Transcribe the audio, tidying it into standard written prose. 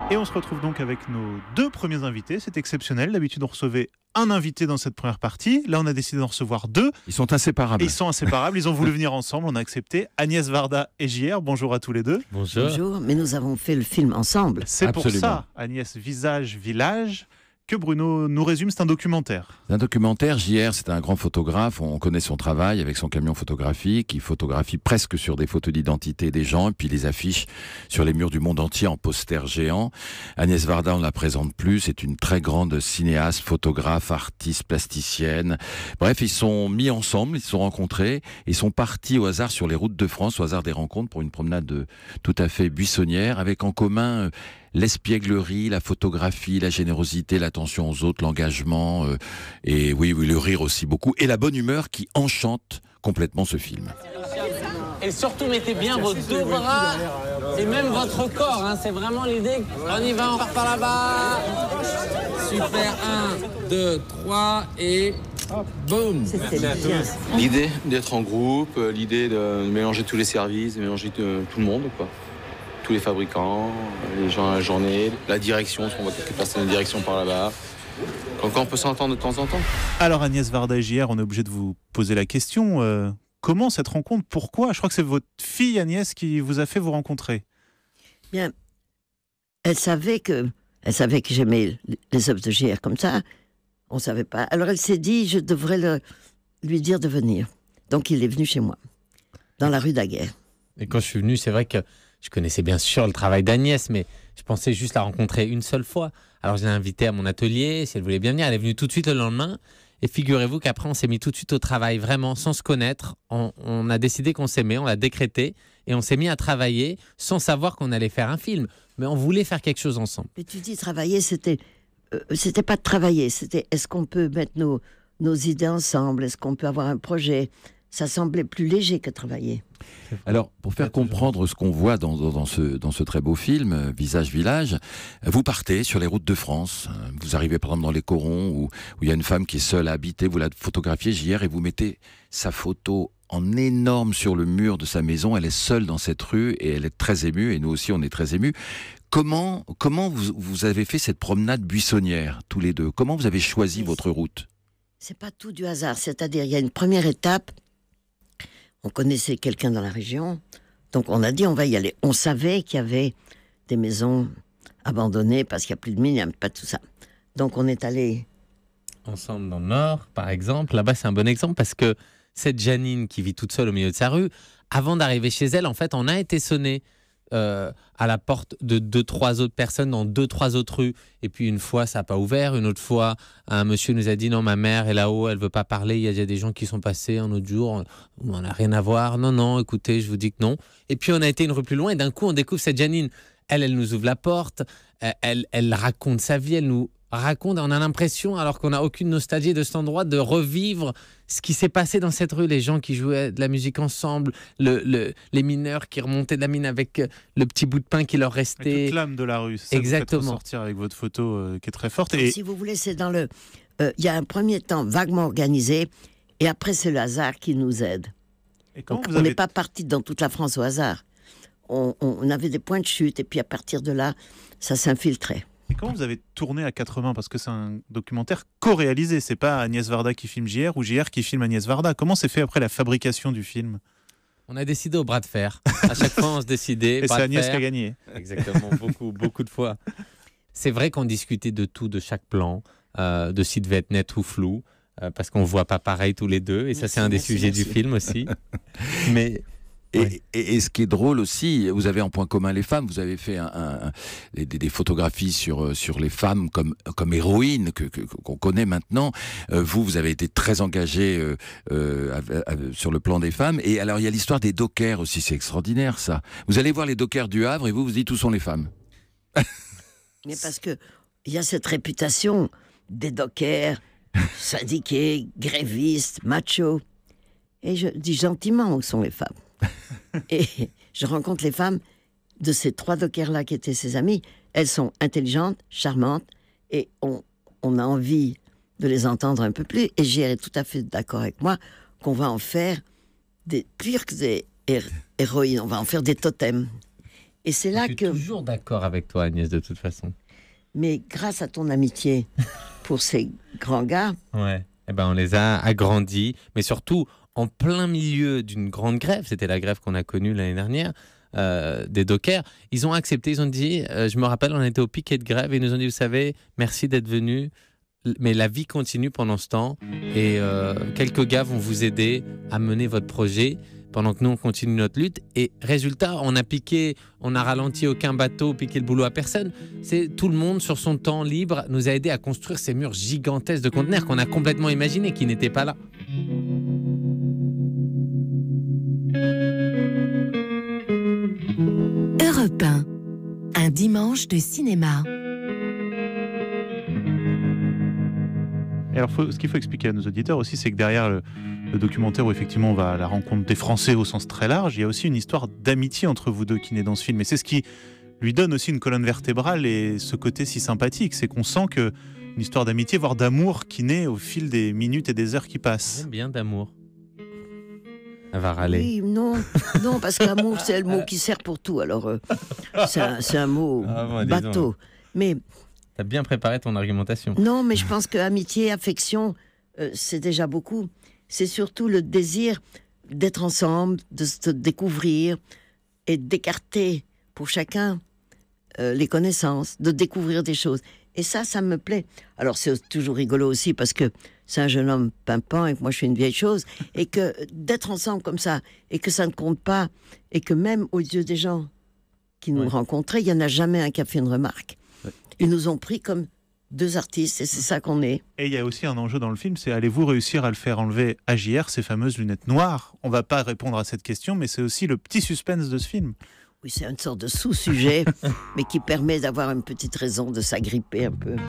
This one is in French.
Et on se retrouve donc avec nos deux premiers invités. C'est exceptionnel. D'habitude, on recevait un invité dans cette première partie. Là, on a décidé d'en recevoir deux. Ils sont inséparables. Ils sont inséparables. Ils ont voulu venir ensemble. On a accepté. Agnès Varda et JR. Bonjour à tous les deux. Bonjour. Bonjour, mais nous avons fait le film ensemble. C'est pour Absolument. ça, Agnès, Visage, Village, que Bruno nous résume. C'est un documentaire. Un documentaire, JR, c'est un grand photographe, on connaît son travail avec son camion photographique, il photographie presque sur des photos d'identité des gens, et puis les affiche sur les murs du monde entier en posters géants. Agnès Varda, on ne la présente plus, c'est une très grande cinéaste, photographe, artiste, plasticienne. Bref, ils sont mis ensemble, ils se sont rencontrés, ils sont partis au hasard sur les routes de France, au hasard des rencontres, pour une promenade tout à fait buissonnière, avec en commun l'espièglerie, la photographie, la générosité, l'attention aux autres, l'engagement, et oui, le rire aussi beaucoup, et la bonne humeur qui enchante complètement ce film. Et surtout, mettez bien vos deux bras et même votre corps. Hein, c'est vraiment l'idée. On y va, on part par là-bas. Super, 1, 2, 3 et boum. C'était bien. L'idée d'être en groupe, l'idée de mélanger tous les services, de mélanger tout le monde, quoi. Tous les fabricants, les gens à la journée, la direction, on voit quelques personnes de direction par là-bas. Quand on peut s'entendre de temps en temps. Alors, Agnès Varda et JR, on est obligé de vous poser la question. Comment cette rencontre? Pourquoi? Je crois que c'est votre fille, Agnès, qui vous a fait vous rencontrer. Bien, elle savait que j'aimais les œuvres de JR comme ça. On savait pas. Alors elle s'est dit, je devrais lui dire de venir. Donc il est venu chez moi, dans la rue Daguerre. Et quand je suis venu, c'est vrai que je connaissais bien sûr le travail d'Agnès, mais je pensais juste la rencontrer une seule fois. Alors je l'ai invitée à mon atelier, si elle voulait bien venir. Elle est venue tout de suite le lendemain. Et figurez-vous qu'après, on s'est mis tout de suite au travail, vraiment, sans se connaître. On a décidé qu'on s'aimait, on l'a décrété, et on s'est mis à travailler sans savoir qu'on allait faire un film. Mais on voulait faire quelque chose ensemble. Mais tu dis travailler, c'était pas de travailler, c'était est-ce qu'on peut mettre nos idées ensemble, est-ce qu'on peut avoir un projet. Ça semblait plus léger que travailler. Alors, pour faire comprendre ce qu'on voit dans ce très beau film, Visage, Village, vous partez sur les routes de France. Vous arrivez par exemple dans les Corons, où il y a une femme qui est seule à habiter, vous la photographiez, JR, et vous mettez sa photo en énorme sur le mur de sa maison. Elle est seule dans cette rue et elle est très émue, et nous aussi on est très émus. Comment vous avez fait cette promenade buissonnière, tous les deux? Comment vous avez choisi votre route? C'est pas tout du hasard, c'est-à-dire il y a une première étape. On connaissait quelqu'un dans la région, donc on a dit on va y aller. On savait qu'il y avait des maisons abandonnées parce qu'il n'y a plus de mines, il n'y a pas tout ça. Donc on est allé Ensemble dans le Nord, par exemple. Là-bas, c'est un bon exemple parce que cette Janine qui vit toute seule au milieu de sa rue, avant d'arriver chez elle, en fait, on a été sonné à la porte de 2-3 autres personnes dans 2-3 autres rues. Et puis une fois, ça n'a pas ouvert. Une autre fois, un monsieur nous a dit non, ma mère est là-haut, elle ne veut pas parler. Il y a déjà des gens qui sont passés un autre jour. On n'a rien à voir. Non, écoutez, je vous dis que non. Et puis on a été une rue plus loin et d'un coup, on découvre cette Janine. Elle nous ouvre la porte. Elle raconte sa vie. Elle nous raconte. On a l'impression, alors qu'on n'a aucune nostalgie de cet endroit, de revivre ce qui s'est passé dans cette rue, les gens qui jouaient de la musique ensemble, les mineurs qui remontaient de la mine avec le petit bout de pain qui leur restait. Avec toute l'âme de la rue. C'est ça. Exactement. Vous faites ressortir avec votre photo qui est très forte. Si vous voulez, c'est dans le... Il y a un premier temps vaguement organisé, et après c'est le hasard qui nous aide. Et comment Donc, vous on avez... n'est pas parti dans toute la France au hasard. On avait des points de chute, et puis à partir de là, ça s'infiltrait. Et comment vous avez tourné à 4 mains? Parce que c'est un documentaire co-réalisé. C'est pas Agnès Varda qui filme JR ou JR qui filme Agnès Varda. Comment s'est fait après la fabrication du film? On a décidé au bras de fer. À chaque fois, on se décidait. Et bras c'est de Agnès fer. qui a gagné. Exactement, beaucoup de fois. C'est vrai qu'on discutait de tout, de chaque plan, de s'il devait être net ou flou, parce qu'on ne voit pas pareil tous les deux. Et ça, c'est un des sujets du film aussi. Mais... Et ce qui est drôle aussi, vous avez en point commun les femmes, vous avez fait des photographies sur les femmes comme héroïnes qu'on connaît maintenant. Vous avez été très engagé sur le plan des femmes. Et alors il y a l'histoire des dockers aussi, c'est extraordinaire ça. Vous allez voir les dockers du Havre et vous dites où sont les femmes? Mais parce que il y a cette réputation des dockers, syndiqués, grévistes, machos. Et je dis gentiment où sont les femmes. Et je rencontre les femmes de ces 3 dockers-là qui étaient ses amies. Elles sont intelligentes, charmantes, et on a envie de les entendre un peu plus. Et JR est tout à fait d'accord avec moi qu'on va en faire plus que des héroïnes, on va en faire des totems. Et c'est Je là suis que... toujours d'accord avec toi, Agnès, de toute façon. Mais grâce à ton amitié pour ces grands gars, Ouais. Eh ben, on les a agrandis, mais surtout en plein milieu d'une grande grève. C'était la grève qu'on a connue l'année dernière. Des dockers, ils ont accepté, ils ont dit, je me rappelle, on était au piquet de grève et ils nous ont dit, vous savez, merci d'être venus, mais la vie continue pendant ce temps et quelques gars vont vous aider à mener votre projet pendant que nous on continue notre lutte. Et résultat, on a ralenti aucun bateau, piqué le boulot à personne. C'est tout le monde sur son temps libre nous a aidé à construire ces murs gigantesques de conteneurs qu'on a complètement imaginés, qui n'étaient pas là. Europe 1, un dimanche de cinéma. Et alors, ce qu'il faut expliquer à nos auditeurs aussi, c'est que derrière le documentaire où effectivement on va à la rencontre des Français au sens très large, il y a aussi une histoire d'amitié entre vous deux qui naît dans ce film. Et c'est ce qui lui donne aussi une colonne vertébrale et ce côté si sympathique. C'est qu'on sent que une histoire d'amitié, voire d'amour qui naît au fil des minutes et des heures qui passent. J'aime bien d'amour. Elle va râler. oui, non, parce qu'amour, c'est le mot qui sert pour tout. Alors, c'est un mot dis bateau. donc. Mais T'as bien préparé ton argumentation. non, mais je pense que amitié, affection, c'est déjà beaucoup. C'est surtout le désir d'être ensemble, de se découvrir et d'écarter pour chacun les connaissances, de découvrir des choses. Et ça me plaît. Alors, c'est toujours rigolo aussi parce que c'est un jeune homme pimpant et que moi, je suis une vieille chose. Et que d'être ensemble comme ça, et que ça ne compte pas, et que même aux yeux des gens qui nous rencontraient, il n'y en a jamais un qui a fait une remarque. Ouais. Ils nous ont pris comme deux artistes et c'est ça qu'on est. Et il y a aussi un enjeu dans le film, c'est allez-vous réussir à le faire enlever à JR ces fameuses lunettes noires? On va pas répondre à cette question, mais c'est aussi le petit suspense de ce film. Oui, c'est une sorte de sous-sujet, mais qui permet d'avoir une petite raison de s'agripper un peu.